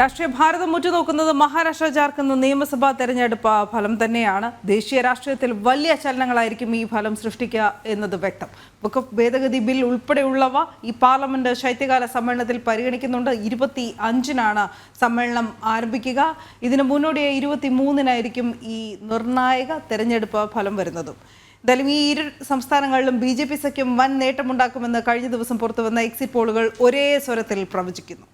രാഷ്ട്രീയ ഭാരതം ഉറ്റുനോക്കുന്നത് മഹാരാഷ്ട്ര ജാർഖണ്ഡ് നിയമസഭാ തെരഞ്ഞെടുപ്പ് ഫലം തന്നെയാണ്. ദേശീയ രാഷ്ട്രീയത്തിൽ വലിയ ചലനങ്ങളായിരിക്കും ഈ ഫലം സൃഷ്ടിക്കുക എന്നത് വ്യക്തം. വഖഫ് ഭേദഗതി ബിൽ ഉൾപ്പെടെയുള്ളവ ഈ പാർലമെന്റ് ശൈത്യകാല സമ്മേളനത്തിൽ പരിഗണിക്കുന്നുണ്ട്. 25-നാണ് സമ്മേളനം ആരംഭിക്കുക. ഇതിന് മുന്നോടിയായി 23-നായിരിക്കും ഈ നിർണായക തെരഞ്ഞെടുപ്പ് ഫലം വരുന്നതും. എന്തായാലും ഈ ഇരു സംസ്ഥാനങ്ങളിലും BJP സഖ്യം വൻ നേട്ടമുണ്ടാക്കുമെന്ന് കഴിഞ്ഞ ദിവസം പുറത്തുവന്ന എക്സിറ്റ് പോളുകൾ ഒരേ സ്വരത്തിൽ പ്രവചിക്കുന്നു.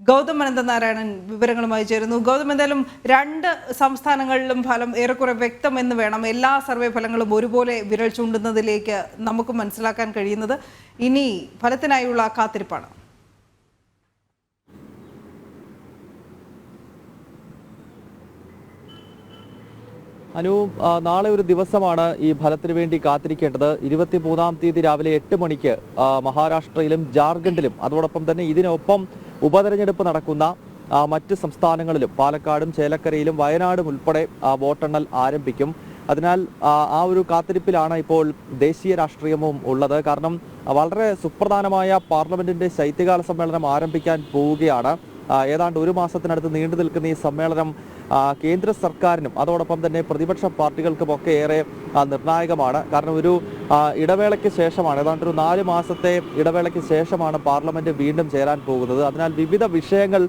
ഗൗതം അനന്തനാരായണൻ വിവരങ്ങളുമായി ചേരുന്നു. ഗൗതം, എന്തായാലും രണ്ട് സംസ്ഥാനങ്ങളിലും ഫലം ഏറെക്കുറെ വ്യക്തം എന്ന് വേണം. എല്ലാ സർവേ ഫലങ്ങളും ഒരുപോലെ വിരൽ ചൂണ്ടുന്നതിലേക്ക് നമുക്ക് മനസ്സിലാക്കാൻ കഴിയുന്നത് ഇനി ഫലത്തിനായുള്ള കാത്തിരിപ്പാണ്. നാളെ ഒരു ദിവസമാണ് ഈ ഫലത്തിന് വേണ്ടി കാത്തിരിക്കേണ്ടത്. 23-ാം തീയതി രാവിലെ 8 മണിക്ക് മഹാരാഷ്ട്രയിലും ജാർഖണ്ഡിലും അതോടൊപ്പം തന്നെ ഇതിനൊപ്പം ഉപതെരഞ്ഞെടുപ്പ് നടക്കുന്ന മറ്റ് സംസ്ഥാനങ്ങളിലും പാലക്കാടും ചേലക്കരയിലും വയനാടും ഉൾപ്പെടെ വോട്ടെണ്ണൽ ആരംഭിക്കും. അതിനാൽ ആ ഒരു കാത്തിരിപ്പിലാണ് ഇപ്പോൾ ദേശീയ രാഷ്ട്രീയവും ഉള്ളത്. കാരണം വളരെ സുപ്രധാനമായ പാർലമെന്റിന്റെ ശൈത്യകാല സമ്മേളനം ആരംഭിക്കാൻ പോവുകയാണ്. ഏതാണ്ട് ഒരു മാസത്തിനടുത്ത് നീണ്ടു നിൽക്കുന്ന ഈ സമ്മേളനം കേന്ദ്ര സർക്കാരിനും അതോടൊപ്പം തന്നെ പ്രതിപക്ഷ പാർട്ടികൾക്കുമൊക്കെ ഏറെ നിർണായകമാണ്. കാരണം ഒരു ഇടവേളയ്ക്ക് ശേഷമാണ്, ഏതാണ്ട് ഒരു 4 മാസത്തെ ഇടവേളയ്ക്ക് ശേഷമാണ് പാർലമെന്റ് വീണ്ടും ചേരാൻ പോകുന്നത്. അതിനാൽ വിവിധ വിഷയങ്ങൾ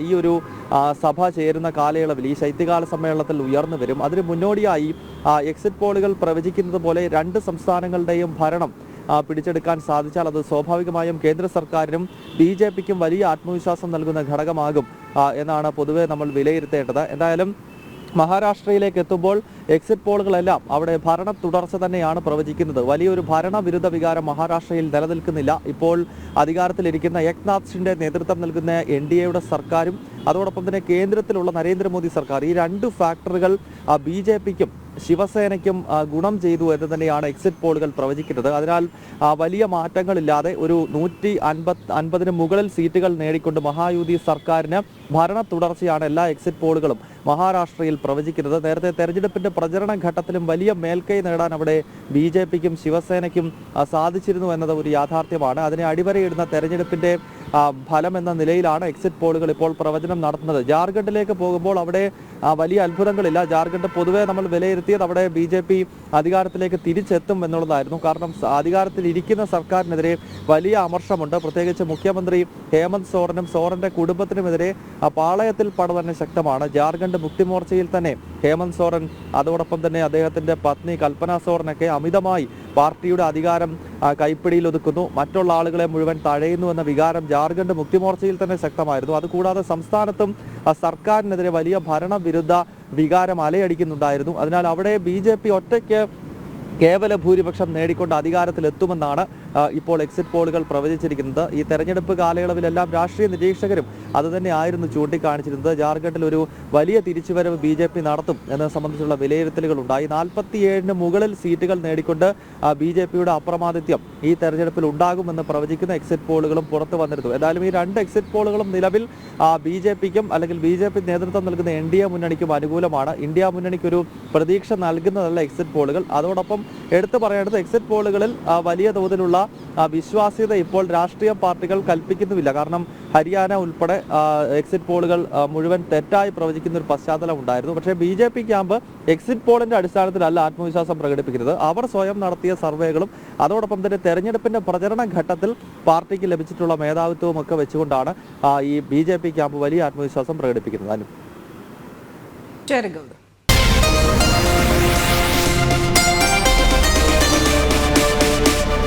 ഈ ഒരു സഭ ചേരുന്ന കാലയളവിൽ ഈ ശൈത്യകാല സമ്മേളനത്തിൽ ഉയർന്നു വരും. അതിന് മുന്നോടിയായി എക്സിറ്റ് പോളുകൾ പ്രവചിക്കുന്നത് പോലെ രണ്ട് സംസ്ഥാനങ്ങളുടെയും ഭരണം പിടിച്ചെടുക്കാൻ സാധിച്ചാൽ അത് സ്വാഭാവികമായും കേന്ദ്ര സർക്കാരിനും BJPക്കും വലിയ ആത്മവിശ്വാസം നൽകുന്ന ഘടകമാകും എന്നാണ് പൊതുവെ നമ്മൾ വിലയിരുത്തേണ്ടത്. എന്തായാലും മഹാരാഷ്ട്രയിലേക്ക് എത്തുമ്പോൾ എക്സിറ്റ് പോളുകളെല്ലാം അവിടെ ഭരണ തുടർച്ച തന്നെയാണ് പ്രവചിക്കുന്നത്. വലിയൊരു ഭരണവിരുദ്ധ വികാരം മഹാരാഷ്ട്രയിൽ നിലനിൽക്കുന്നില്ല. ഇപ്പോൾ അധികാരത്തിലിരിക്കുന്ന ഏക്നാഥ് ഷിൻഡെ നേതൃത്വം നൽകുന്ന NDAയുടെ സർക്കാരും അതോടൊപ്പം തന്നെ കേന്ദ്രത്തിലുള്ള നരേന്ദ്രമോദി സർക്കാർ, ഈ രണ്ട് ഫാക്ടറുകൾ BJPക്കും ശിവസേനയ്ക്കും ഗുണം ചെയ്തു എന്ന് തന്നെയാണ് എക്സിറ്റ് പോളുകൾ പ്രവചിക്കുന്നത്. അതിനാൽ വലിയ മാറ്റങ്ങളില്ലാതെ ഒരു 150-ന് മുകളിൽ സീറ്റുകൾ നേടിക്കൊണ്ട് മഹായുതി സർക്കാരിന് ഭരണ തുടർച്ചയാണ് എല്ലാ എക്സിറ്റ് പോളുകളും മഹാരാഷ്ട്രയിൽ പ്രവചിക്കുന്നത്. നേരത്തെ തെരഞ്ഞെടുപ്പിന്റെ പ്രചരണ ഘട്ടത്തിലും വലിയ മേൽക്കൈ നേടാൻ അവിടെ BJPക്കും ശിവസേനയ്ക്കും സാധിച്ചിരുന്നു എന്നത് ഒരു യാഥാർത്ഥ്യമാണ്. അതിനെ അടിവരയിടുന്ന തെരഞ്ഞെടുപ്പിന്റെ ഫലം എന്ന നിലയിലാണ് എക്സിറ്റ് പോളുകൾ ഇപ്പോൾ പ്രവചനം നടത്തുന്നത്. ജാർഖണ്ഡിലേക്ക് പോകുമ്പോൾ അവിടെ വലിയ അത്ഭുതങ്ങളില്ല. ജാർഖണ്ഡ് പൊതുവെ നമ്മൾ വിലയിരുത്തിയത് അവിടെ BJP അധികാരത്തിലേക്ക് തിരിച്ചെത്തും എന്നുള്ളതായിരുന്നു. കാരണം അധികാരത്തിൽ ഇരിക്കുന്ന സർക്കാരിനെതിരെ വലിയ അമർഷമുണ്ട്. പ്രത്യേകിച്ച് മുഖ്യമന്ത്രി ഹേമന്ത് സോറനും സോറന്റെ കുടുംബത്തിനുമെതിരെ പാളയത്തിൽ പട തന്നെ ശക്തമാണ്. ജാർഖണ്ഡ് മുക്തിമോർച്ചയിൽ തന്നെ ഹേമന്ത് സോറൻ അതോടൊപ്പം തന്നെ അദ്ദേഹത്തിന്റെ പത്നി കൽപ്പന സോറനൊക്കെ അമിതമായി പാർട്ടിയുടെ അധികാരം കൈപ്പിടിയിൽ ഒതുക്കുന്നു, മറ്റുള്ള ആളുകളെ മുഴുവൻ തഴയുന്നു എന്ന വികാരം ജാർഖണ്ഡ് മുക്തിമോർച്ചയിൽ തന്നെ ശക്തമായിരുന്നു. അതുകൂടാതെ സംസ്ഥാനത്തും സർക്കാരിനെതിരെ വലിയ ഭരണവിരുദ്ധ വികാരം അലയടിക്കുന്നുണ്ടായിരുന്നു. അതിനാൽ അവിടെ BJP ഒറ്റയ്ക്ക് കേവല ഭൂരിപക്ഷം നേടിക്കൊണ്ട് അധികാരത്തിലെത്തുമെന്നാണ് ഇപ്പോൾ എക്സിറ്റ് പോളുകൾ പ്രവചിച്ചിരിക്കുന്നത്. ഈ തെരഞ്ഞെടുപ്പ് കാലയളവിലെല്ലാം രാഷ്ട്രീയ നിരീക്ഷകരും അതുതന്നെ ആയിരുന്നു ചൂണ്ടിക്കാണിച്ചിരുന്നത്. ജാർഖണ്ഡിൽ ഒരു വലിയ തിരിച്ചുവരവ് BJP നടത്തും എന്നത് സംബന്ധിച്ചുള്ള വിലയിരുത്തലുകൾ ഉണ്ടായി. 47-ന് മുകളിൽ സീറ്റുകൾ നേടിക്കൊണ്ട് BJPയുടെ അപ്രമാദിത്യം ഈ തെരഞ്ഞെടുപ്പിൽ ഉണ്ടാകുമെന്ന് പ്രവചിക്കുന്ന എക്സിറ്റ് പോളുകളും പുറത്തു വന്നിരുന്നു. എന്തായാലും ഈ രണ്ട് എക്സിറ്റ് പോളുകളും നിലവിൽ BJPക്കും അല്ലെങ്കിൽ BJP നേതൃത്വം നൽകുന്ന NDA മുന്നണിക്കും അനുകൂലമാണ്. ഇന്ത്യ മുന്നണിക്കൊരു പ്രതീക്ഷ നൽകുന്നതല്ല എക്സിറ്റ് പോളുകൾ. അതോടൊപ്പം എടുത്തു പറയേണ്ടത് എക്സിറ്റ് പോളുകളിൽ വലിയ തോതിലുള്ള വിശ്വാസ്യത ഇപ്പോൾ രാഷ്ട്രീയ പാർട്ടികൾ കൽപ്പിക്കുന്നുമില്ല. കാരണം ഹരിയാന ഉൾപ്പെടെ എക്സിറ്റ് പോളുകൾ മുഴുവൻ തെറ്റായി പ്രവചിക്കുന്ന ഒരു പശ്ചാത്തലം ഉണ്ടായിരുന്നു. പക്ഷേ BJP ക്യാമ്പ് എക്സിറ്റ് പോളിന്റെ അടിസ്ഥാനത്തിലല്ല ആത്മവിശ്വാസം പ്രകടിപ്പിക്കുന്നത്. അവർ സ്വയം നടത്തിയ സർവേകളും അതോടൊപ്പം തന്നെ തെരഞ്ഞെടുപ്പിന്റെ പ്രചരണ ഘട്ടത്തിൽ പാർട്ടിക്ക് ലഭിച്ചിട്ടുള്ള മേധാവിത്വവും ഒക്കെ വെച്ചുകൊണ്ടാണ് ഈ BJP ക്യാമ്പ് വലിയ ആത്മവിശ്വാസം പ്രകടിപ്പിക്കുന്നത്.